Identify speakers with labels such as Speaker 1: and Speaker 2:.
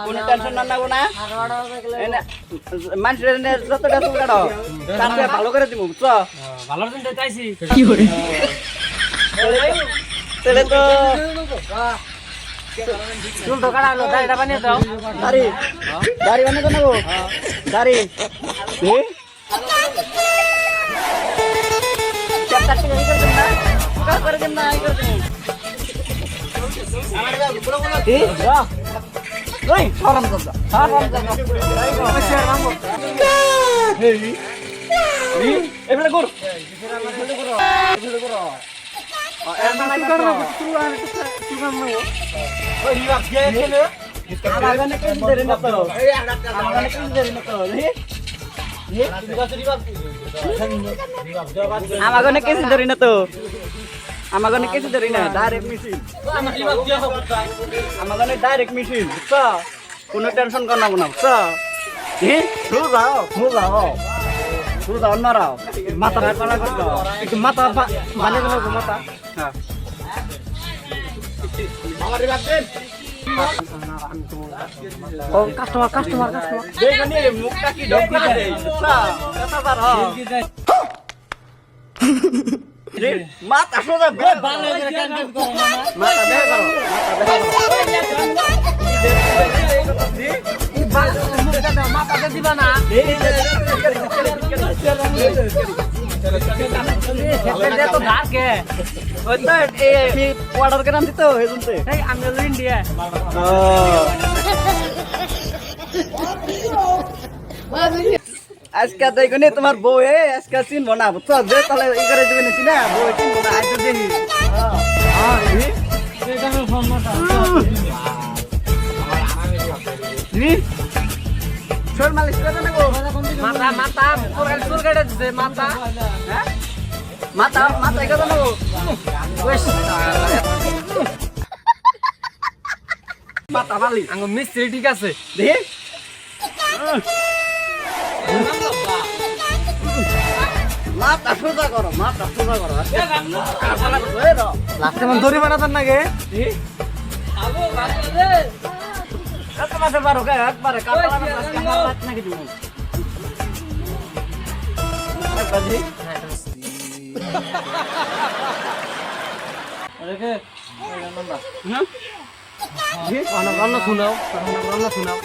Speaker 1: কোনো টেনশন না নাও না মানুষের যতটা চুল কাটো তার থেকে ভালো করে দিব বুঝছো
Speaker 2: ভালো দিন চাইছি
Speaker 1: কি করে তাহলে তো
Speaker 2: চুল তো কাটালো দাড়িটা বানিয়ে দাও
Speaker 1: দাড়ি দাড়ি বানিয়ে দেবো দাড়ি করে দেন না করে দেন ওই সরম দাদা সরম দাদা এবারে কর এবারে কর আমাকে কেসি ধরি না তো আমাকে কেসি ধরি না ডাইরেক্ট মিশিন আমাকে ডাইরেক্ট মিশিন বুঝছো কোনো টেনশন কর না বুঝছো যাও অন্যরাও মাথা পালা করতো একটু মাথা বানিয়ে দেবো মাথা হ্যাঁ কাস্টমার দেখনি মুখটা কি ঢোকি দেয় মাথা সোজা ভালো মাথা বের করো
Speaker 2: মাথা দিবা না তো ধারকে
Speaker 1: ওই তো এই অর্ডার করে আনছি তো এই জন্য
Speaker 2: আমি হলো ইন্ডিয়া
Speaker 1: আজকে দেখো নি তোমার বউ আজকে চিনবো না বুঝছো যে তাহলে ই করে দেবে নাকি না বউ চিনবো না আজকে দেখি শোর মালিশ করে দেবো
Speaker 2: মাথা মাথা চুল কেটে দিছে মাথা
Speaker 1: হ্যাঁ মাথা করে দেবো মাথা মালিশ
Speaker 2: আঙ্গ মিস্ত্রি ঠিক আছে
Speaker 1: দেখি মাথা সোজা করো
Speaker 2: লাস্টে মন দড়ি বানাতেন নাকি
Speaker 1: কাটতে পারো একবারে নাকি দিব
Speaker 2: রান্না শোনাও